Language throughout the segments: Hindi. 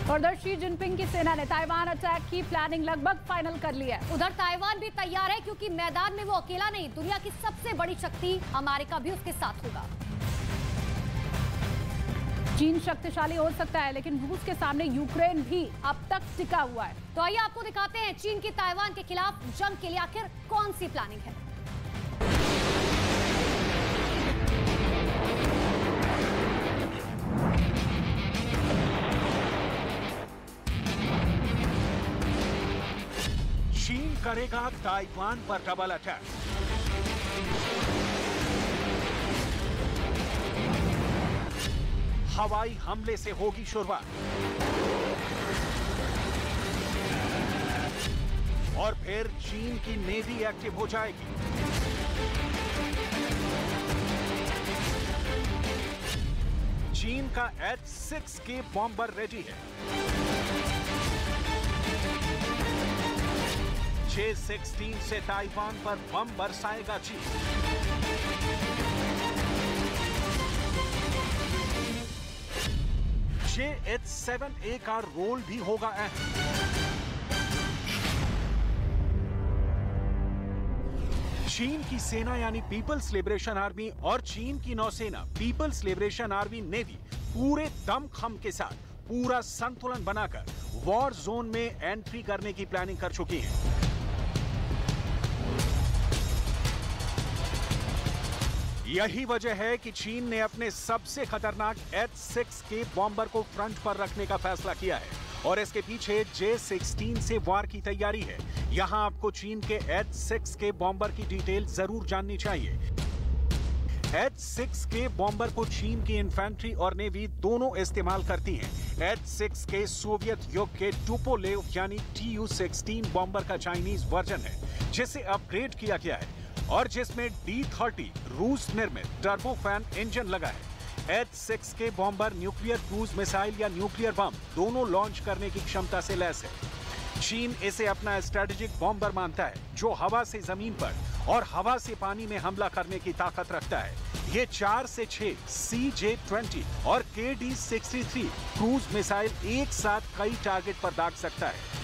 और उधर शी जिनपिंग की सेना ने ताइवान अटैक की प्लानिंग लगभग फाइनल कर ली है। उधर ताइवान भी तैयार है, क्योंकि मैदान में वो अकेला नहीं, दुनिया की सबसे बड़ी शक्ति अमेरिका भी उसके साथ होगा। चीन शक्तिशाली हो सकता है, लेकिन रूस के सामने यूक्रेन भी अब तक टिका हुआ है। तो आइए आपको दिखाते हैं चीन की ताइवान के खिलाफ जंग के लिए आखिर कौन सी प्लानिंग है। चीन करेगा ताइवान पर डबल अटैक। हवाई हमले से होगी शुरुआत और फिर चीन की नेवी एक्टिव हो जाएगी। चीन का H-6K बॉम्बर रेडी है। J-16 से ताइवान पर बम बरसाएगा चीन। J-7A का रोल भी होगा अहम। चीन की सेना यानी पीपल्स लिबरेशन आर्मी और चीन की नौसेना पीपल्स लिबरेशन आर्मी नेवी पूरे दमखम के साथ पूरा संतुलन बनाकर वॉर जोन में एंट्री करने की प्लानिंग कर चुकी है। यही वजह है कि चीन ने अपने सबसे खतरनाक H-6K बॉम्बर को फ्रंट पर रखने का फैसला किया है और इसके पीछे J-16 से वार की तैयारी है। यहां आपको चीन के H-6K बॉम्बर की डिटेल जरूर जाननी चाहिए। H-6K बॉम्बर को चीन की इन्फेंट्री और नेवी दोनों इस्तेमाल करती हैं। H-6K सोवियत युग के टुपोलेव यानी Tu-16 बॉम्बर का चाइनीज वर्जन है, जिसे अपग्रेड किया गया है और जिसमें D-30 रूस निर्मित टर्बोफैन इंजन लगा है। H-6K bomber nuclear cruise missile या न्यूक्लियर बम दोनों लॉन्च करने की क्षमता से लैस है। चीन इसे अपना स्ट्रेटेजिक बॉम्बर मानता है, जो हवा से जमीन पर और हवा से पानी में हमला करने की ताकत रखता है। ये 4 से 6 CJ-20 और KD-63 क्रूज मिसाइल एक साथ कई टारगेट पर दाग सकता है।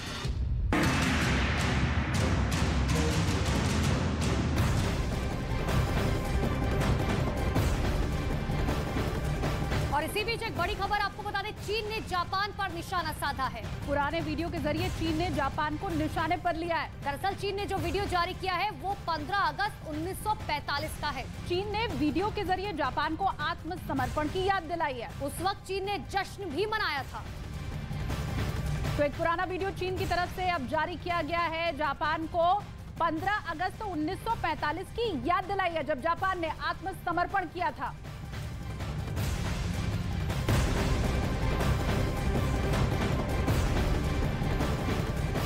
और इसी बीच एक बड़ी खबर आपको बता दें, चीन ने जापान पर निशाना साधा है। पुराने वीडियो के जरिए चीन ने जापान को निशाने पर लिया है। दरअसल चीन ने जो वीडियो जारी किया है वो 15 अगस्त 1945 का है। चीन ने वीडियो के जरिए जापान को आत्मसमर्पण की याद दिलाई है। उस वक्त चीन ने जश्न भी मनाया था। तो एक पुराना वीडियो चीन की तरफ से अब जारी किया गया है। जापान को 15 अगस्त 1945 की याद दिलाई है, जब जापान ने आत्मसमर्पण किया था।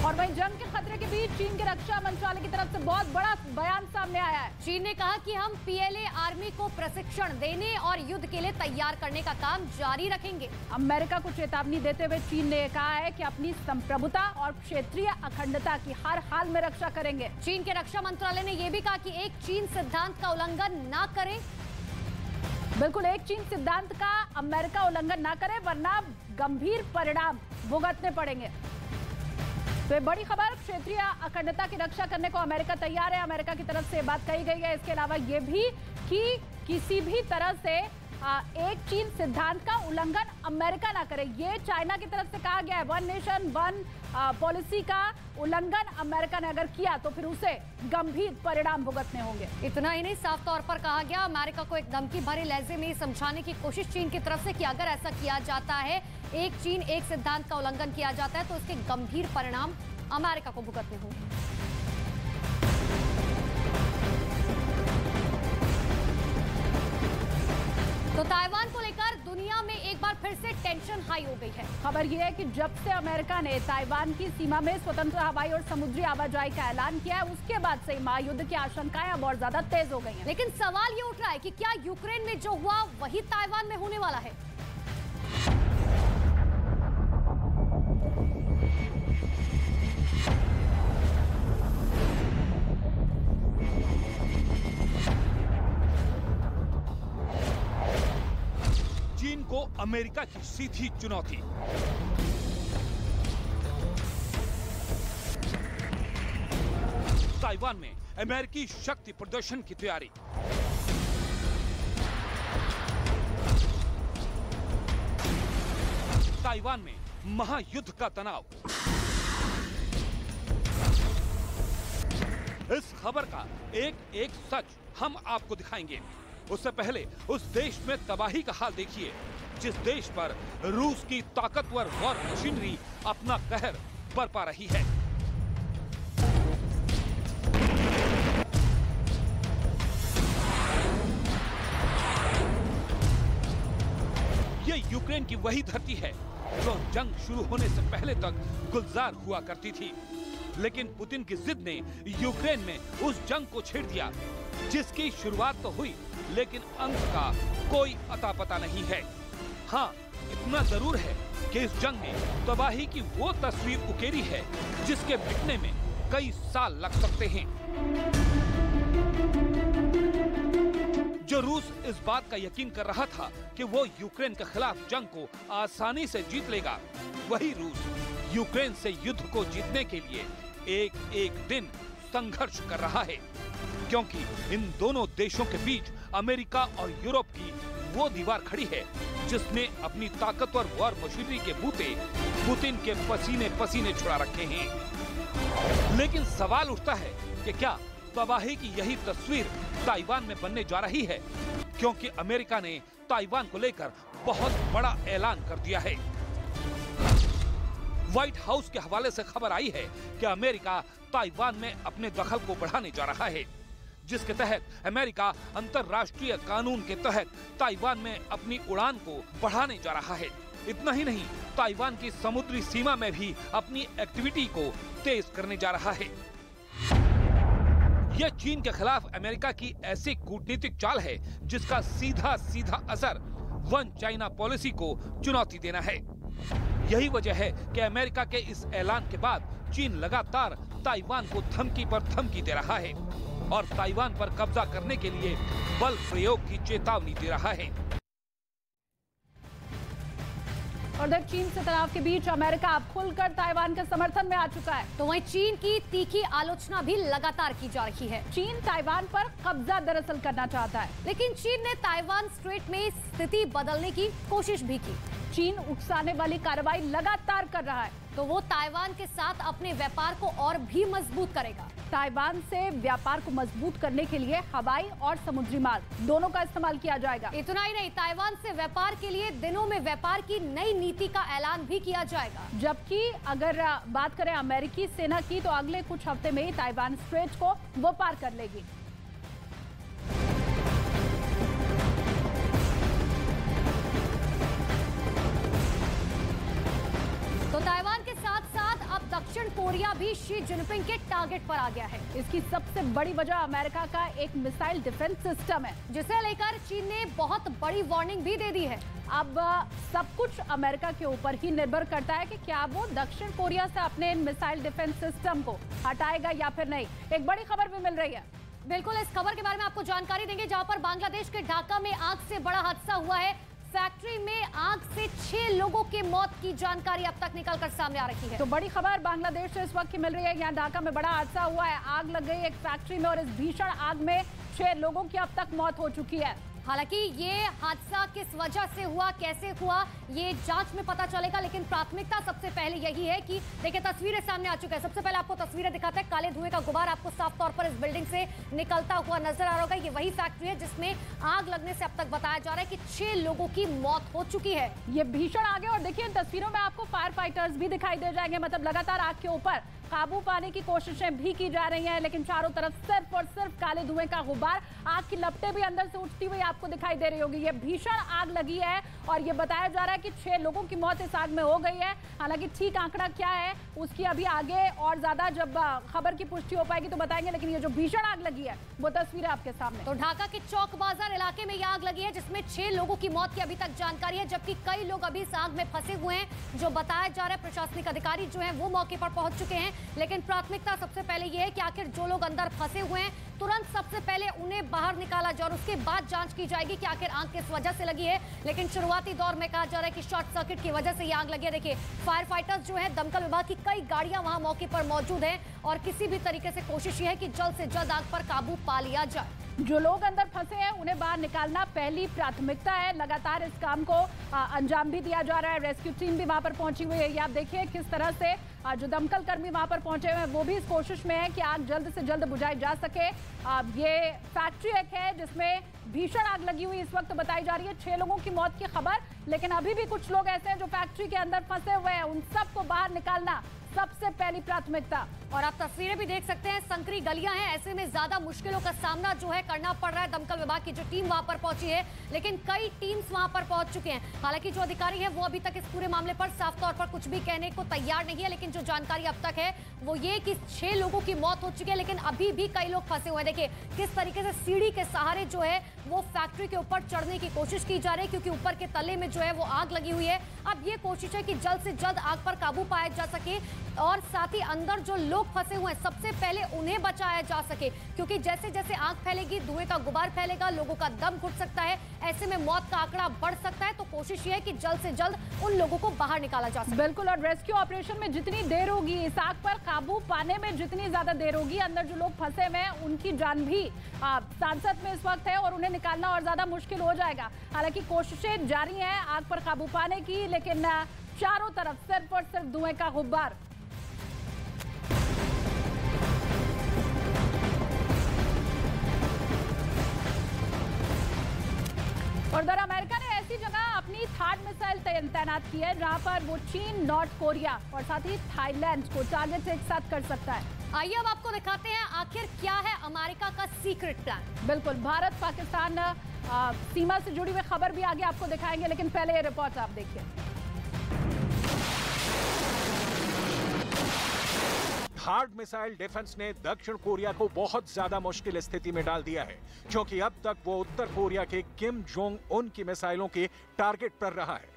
और वहीं जंग के खतरे के बीच चीन के रक्षा मंत्रालय की तरफ से बहुत बड़ा बयान सामने आया है। चीन ने कहा कि हम PLA आर्मी को प्रशिक्षण देने और युद्ध के लिए तैयार करने का काम जारी रखेंगे। अमेरिका को चेतावनी देते हुए चीन ने कहा है कि अपनी संप्रभुता और क्षेत्रीय अखंडता की हर हाल में रक्षा करेंगे। चीन के रक्षा मंत्रालय ने यह भी कहा कि एक चीन सिद्धांत का उल्लंघन ना करे। बिल्कुल, एक चीन सिद्धांत का अमेरिका उल्लंघन ना करे, वरना गंभीर परिणाम भुगतने पड़ेंगे। तो ये बड़ी खबर, क्षेत्रीय अखंडता की रक्षा करने को अमेरिका तैयार है। अमेरिका की तरफ से बात कही गई है। इसके अलावा ये भी कि किसी भी तरह से एक चीन सिद्धांत का उल्लंघन अमेरिका ना करे। ये चाइना की तरफ से कहा गया है। 1 नेशन 1 पॉलिसी का उल्लंघन अमेरिका ने अगर किया तो फिर उसे गंभीर परिणाम भुगतने होंगे। इतना ही नहीं, साफ तौर पर कहा गया अमेरिका को एक धमकी भरे लहजे में समझाने की कोशिश चीन की तरफ से कि अगर ऐसा किया जाता है, एक चीन एक सिद्धांत का उल्लंघन किया जाता है, तो इसके गंभीर परिणाम अमेरिका को भुगतने होंगे। तो ताइवान को लेकर दुनिया में एक बार फिर से टेंशन हाई हो गई है। खबर यह है कि जब से अमेरिका ने ताइवान की सीमा में स्वतंत्र हवाई और समुद्री आवाजाही का ऐलान किया है, उसके बाद से महायुद्ध की आशंकाएं अब और ज्यादा तेज हो गई हैं। लेकिन सवाल ये उठ रहा है कि क्या यूक्रेन में जो हुआ वही ताइवान में होने वाला है? चीन को अमेरिका की सीधी चुनौती। ताइवान में अमेरिकी शक्ति प्रदर्शन की तैयारी। ताइवान में महायुद्ध का तनाव। इस खबर का एक एक सच हम आपको दिखाएंगे। उससे पहले उस देश में तबाही का हाल देखिए, जिस देश पर रूस की ताकतवर वॉर मशीनरी अपना कहर बरपा रही है। ये यूक्रेन की वही धरती है जो जंग शुरू होने से पहले तक गुलजार हुआ करती थी, लेकिन पुतिन की जिद ने यूक्रेन में उस जंग को छेड़ दिया, जिसकी शुरुआत तो हुई लेकिन अंत का कोई अता पता नहीं है। हाँ, इतना जरूर है कि इस जंग में तबाही की वो तस्वीर उकेरी है जिसके मिटने में कई साल लग सकते हैं। जो रूस इस बात का यकीन कर रहा था कि वो यूक्रेन के खिलाफ जंग को आसानी से जीत लेगा, वही रूस यूक्रेन से युद्ध को जीतने के लिए एक एक दिन संघर्ष कर रहा है, क्योंकि इन दोनों देशों के बीच अमेरिका और यूरोप की वो दीवार खड़ी है जिसने अपनी ताकतवर वॉर मशीनरी के बूते पुतिन के पसीने पसीने छुड़ा रखे हैं। लेकिन सवाल उठता है कि क्या तबाही की यही तस्वीर ताइवान में बनने जा रही है, क्योंकि अमेरिका ने ताइवान को लेकर बहुत बड़ा ऐलान कर दिया है। व्हाइट हाउस के हवाले से खबर आई है कि अमेरिका ताइवान में अपने दखल को बढ़ाने जा रहा है, जिसके तहत अमेरिका अंतर्राष्ट्रीय कानून के तहत ताइवान में अपनी उड़ान को बढ़ाने जा रहा है। इतना ही नहीं, ताइवान की समुद्री सीमा में भी अपनी एक्टिविटी को तेज करने जा रहा है। यह चीन के खिलाफ अमेरिका की ऐसी कूटनीतिक चाल है जिसका सीधा सीधा असर वन चाइना पॉलिसी को चुनौती देना है। यही वजह है कि अमेरिका के इस ऐलान के बाद चीन लगातार ताइवान को धमकी पर धमकी दे रहा है और ताइवान पर कब्जा करने के लिए बल प्रयोग की चेतावनी दे रहा है। और जब चीन से तनाव के बीच अमेरिका अब खुलकर ताइवान के समर्थन में आ चुका है, तो वहीं चीन की तीखी आलोचना भी लगातार की जा रही है। चीन ताइवान पर कब्जा दरअसल करना चाहता है, लेकिन चीन ने ताइवान स्ट्रेट में स्थिति बदलने की कोशिश भी की। चीन उकसाने वाली कार्रवाई लगातार कर रहा है, तो वो ताइवान के साथ अपने व्यापार को और भी मजबूत करेगा। ताइवान से व्यापार को मजबूत करने के लिए हवाई और समुद्री मार्ग दोनों का इस्तेमाल किया जाएगा। इतना ही नहीं, ताइवान से व्यापार के लिए दिनों में व्यापार की नई नीति का ऐलान भी किया जाएगा। जबकि अगर बात करें अमेरिकी सेना की, तो अगले कुछ हफ्ते में ही ताइवान स्ट्रेट को वो पार कर लेगी। तो ताइवान के साथ साथ अब दक्षिण कोरिया भी शी जिनपिंग के टारगेट पर आ गया है। इसकी सबसे बड़ी वजह अमेरिका का एक मिसाइल डिफेंस सिस्टम है, जिसे लेकर चीन ने बहुत बड़ी वार्निंग भी दे दी है। अब सब कुछ अमेरिका के ऊपर ही निर्भर करता है कि क्या वो दक्षिण कोरिया से अपने मिसाइल डिफेंस सिस्टम को हटाएगा या फिर नहीं। एक बड़ी खबर भी मिल रही है। बिल्कुल, इस खबर के बारे में आपको जानकारी देंगे, जहां पर बांग्लादेश के ढाका में आग से बड़ा हादसा हुआ है। फैक्ट्री में आग से 6 लोगों की मौत की जानकारी अब तक निकलकर सामने आ रही है। तो बड़ी खबर बांग्लादेश से इस वक्त की मिल रही है। यहाँ ढाका में बड़ा हादसा हुआ है, आग लग गई एक फैक्ट्री में और इस भीषण आग में 6 लोगों की अब तक मौत हो चुकी है। हालांकि ये हादसा किस वजह से हुआ, कैसे हुआ, ये जांच में पता चलेगा, लेकिन प्राथमिकता सबसे पहले यही है कि देखिए तस्वीरें सामने आ चुकी है। सबसे पहले आपको तस्वीरें दिखाते हैं। काले धुएं का गुबार आपको साफ तौर पर इस बिल्डिंग से निकलता हुआ नजर आ रहा होगा। ये वही फैक्ट्री है जिसमें आग लगने से अब तक बताया जा रहा है कि 6 लोगों की मौत हो चुकी है। ये भीषण आग है और देखिए इन तस्वीरों में आपको फायर फाइटर्स भी दिखाई दे जाएंगे। मतलब लगातार आग के ऊपर काबू पाने की कोशिशें भी की जा रही हैं, लेकिन चारों तरफ सिर्फ और सिर्फ काले धुएं का गुबार, आग की लपटें भी अंदर से उठती हुई आपको दिखाई दे रही होगी। ये भीषण आग लगी है और ये बताया जा रहा है कि 6 लोगों की मौत इस आग में हो गई है। हालांकि ठीक आंकड़ा क्या है उसकी अभी आगे और ज्यादा जब खबर की पुष्टि हो पाएगी तो बताएंगे, लेकिन ये जो भीषण आग लगी है वो तस्वीरें आपके सामने। तो ढाका के चौक बाजार इलाके में यह आग लगी है जिसमें 6 लोगों की मौत की अभी तक जानकारी है, जबकि कई लोग अभी इस आग में फंसे हुए हैं। जो बताया जा रहा है प्रशासनिक अधिकारी जो है वो मौके पर पहुंच चुके हैं, लेकिन प्राथमिकता सबसे पहले यह है कि आखिर जो लोग अंदर फंसे हुए हैं तुरंत सबसे पहले उन्हें बाहर निकाला जाए और उसके बाद जांच की जाएगी कि आखिर आग किस वजह से लगी है। लेकिन शुरुआती दौर में कहा जा रहा है कि शॉर्ट सर्किट की वजह से ये आग लगी है। देखिए, फायर फाइटर्स जो है, दमकल विभाग की कई गाड़ियां वहां मौके पर मौजूद है और किसी भी तरीके से कोशिश ये है कि जल्द से जल्द आग पर काबू पा लिया जाए। जो लोग अंदर फंसे हैं उन्हें बाहर निकालना पहली प्राथमिकता है। लगातार इस काम को अंजाम भी दिया जा रहा है। रेस्क्यू टीम भी वहां पर पहुंची हुई है। ये आप देखिए किस तरह से जो दमकल कर्मी वहां पर पहुंचे हुए हैं वो भी इस कोशिश में है कि आग जल्द से जल्द बुझाई जा सके। ये फैक्ट्री एक है जिसमें भीषण आग लगी हुई इस वक्त बताई जा रही है। 6 लोगों की मौत की खबर, लेकिन अभी भी कुछ लोग ऐसे हैं जो फैक्ट्री के अंदर फंसे हुए हैं। उन सबको बाहर निकालना सबसे पहली प्राथमिकता। और आप तस्वीरें भी देख सकते हैं, संकरी गलियां हैं, ऐसे में ज्यादा मुश्किलों का सामना जो है करना पड़ रहा है। दमकल विभाग की जो टीम वहां पर पहुंची है, लेकिन कई टीम्स वहां पर पहुंच चुके हैं। हालांकि जो अधिकारी हैं वो अभी तक इस पूरे मामले पर साफ तौर पर कुछ भी कहने को तैयार नहीं है, लेकिन जो जानकारी अब तक है वो ये कि 6 लोगों की मौत हो चुकी है, लेकिन अभी भी कई लोग फंसे हुए हैं। देखिए किस तरीके से सीढ़ी के सहारे जो है वो फैक्ट्री के ऊपर चढ़ने की कोशिश की जा रही है, क्योंकि ऊपर के तले में जो है वो आग लगी हुई है। अब ये कोशिश है कि जल्द से जल्द आग पर काबू पाया जा सके और साथ ही अंदर जो लोग फंसे हुए हैं सबसे पहले उन्हें बचाया जा सके, क्योंकि जैसे जैसे आग फैलेगी, धुएं का गुबार फैलेगा, लोगों का दम घुट सकता है, ऐसे में मौत का आंकड़ा बढ़ सकता है। तो कोशिश ये है कि जल्द से जल्द उन लोगों को बाहर निकाला जा सके। बिल्कुल, और रेस्क्यू ऑपरेशन में जितनी देर होगी, इस आग पर काबू पाने में जितनी ज्यादा देर होगी, अंदर जो लोग फंसे हुए हैं उनकी जान भी सांसत में इस वक्त है और उन्हें निकालना और ज्यादा मुश्किल हो जाएगा। हालांकि कोशिशें जारी हैं आग पर काबू पाने की, लेकिन चारों तरफ सिर्फ और सिर्फ धुएं का गुब्बार। और उधर अमेरिका ने ऐसी जगह अपनी थार्ड मिसाइल तैनात की है जहां पर वो चीन, नॉर्थ कोरिया और साथ ही थाईलैंड को टारगेट एक साथ कर सकता है। आइए अब आपको दिखाते हैं आखिर क्या है अमेरिका का सीक्रेट प्लान। बिल्कुल, भारत पाकिस्तान सीमा से जुड़ी हुई खबर भी आगे आपको दिखाएंगे, लेकिन पहले ये रिपोर्ट आप देखिए। थार्ड मिसाइल डिफेंस ने दक्षिण कोरिया को बहुत ज्यादा मुश्किल स्थिति में डाल दिया है, क्योंकि अब तक वो उत्तर कोरिया के किम जोंग उन की मिसाइलों के टारगेट पर रहा है।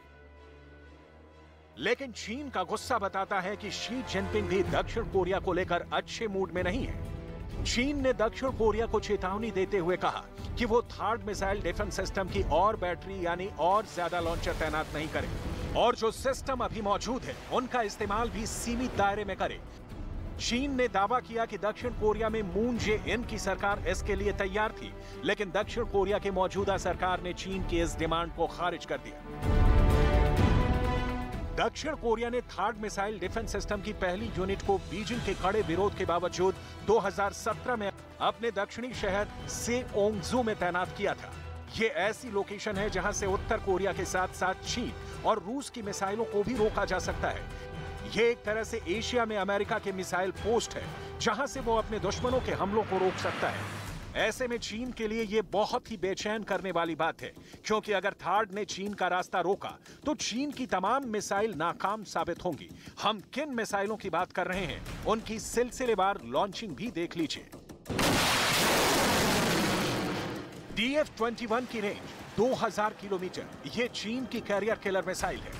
लेकिन चीन का गुस्सा बताता है कि शी जिनपिंग भी दक्षिण कोरिया को लेकर अच्छे मूड में नहीं है। चीन ने दक्षिण कोरिया को चेतावनी देते हुए कहा कि वो थर्ड मिसाइल डिफेंस सिस्टम की और बैटरी यानी और ज्यादा लॉन्चर तैनात नहीं करे और जो सिस्टम अभी मौजूद है उनका इस्तेमाल भी सीमित दायरे में करे। चीन ने दावा किया कि दक्षिण कोरिया में मून जे-इन की सरकार इसके लिए तैयार थी, लेकिन दक्षिण कोरिया की मौजूदा सरकार ने चीन की इस डिमांड को खारिज कर दिया। दक्षिण कोरिया ने थर्ड मिसाइल डिफेंस सिस्टम की पहली यूनिट को बीजिंग के कड़े विरोध के बावजूद 2017 में अपने दक्षिणी शहर सेओंगजू में तैनात किया था। ये ऐसी लोकेशन है जहां से उत्तर कोरिया के साथ साथ चीन और रूस की मिसाइलों को भी रोका जा सकता है। ये एक तरह से एशिया में अमेरिका के मिसाइल पोस्ट है, जहां से वो अपने दुश्मनों के हमलों को रोक सकता है। ऐसे में चीन के लिए ये बहुत ही बेचैन करने वाली बात है, क्योंकि अगर थर्ड ने चीन का रास्ता रोका तो चीन की तमाम मिसाइल नाकाम साबित होंगी। हम किन मिसाइलों की बात कर रहे हैं, उनकी सिलसिलेवार लॉन्चिंग भी देख लीजिए। DF-21 की रेंज 2000 किलोमीटर, ये चीन की कैरियर किलर मिसाइल है।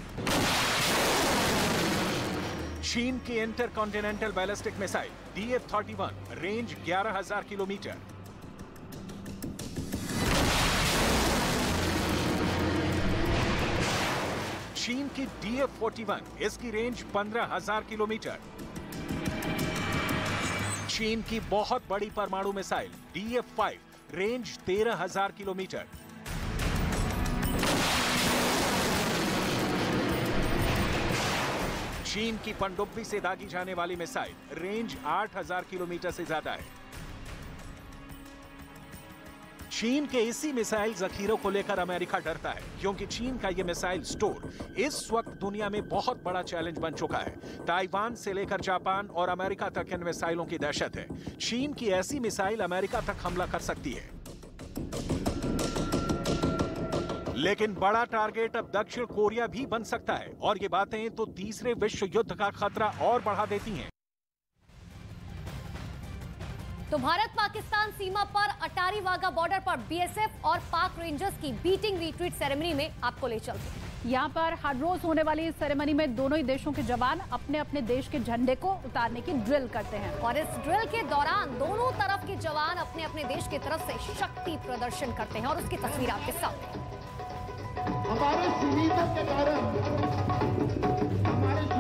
चीन की intercontinental ballistic missile DF-31 range 11000 kilometre. चीन की DF-41 इसकी रेंज 15000 किलोमीटर। चीन की बहुत बड़ी परमाणु मिसाइल DF-5 रेंज 13000 किलोमीटर। चीन की पनडुब्बी से दागी जाने वाली मिसाइल रेंज 8000 किलोमीटर से ज्यादा है। चीन के इसी मिसाइल जखीरों को लेकर अमेरिका डरता है, क्योंकि चीन का यह मिसाइल स्टोर इस वक्त दुनिया में बहुत बड़ा चैलेंज बन चुका है। ताइवान से लेकर जापान और अमेरिका तक इन मिसाइलों की दहशत है। चीन की ऐसी मिसाइल अमेरिका तक हमला कर सकती है। लेकिन बड़ा टारगेट अब दक्षिण कोरिया भी बन सकता है, और ये बातें तो तीसरे विश्व युद्ध का खतरा और बढ़ा देती हैं। तो भारत पाकिस्तान सीमा पर अटारी वाघा बॉर्डर पर बीएसएफ और पाक रेंजर्स की बीटिंग रिट्रीट सेरेमनी में आपको ले चलते हैं। यहाँ पर हर रोज होने वाली इस सेरेमनी में दोनों ही देशों के जवान अपने अपने देश के झंडे को उतारने की ड्रिल करते हैं और इस ड्रिल के दौरान दोनों तरफ के जवान अपने अपने देश की तरफ से शक्ति प्रदर्शन करते हैं और उसकी तस्वीर आपके सामने। हमारे शहीदों के कारण हमारे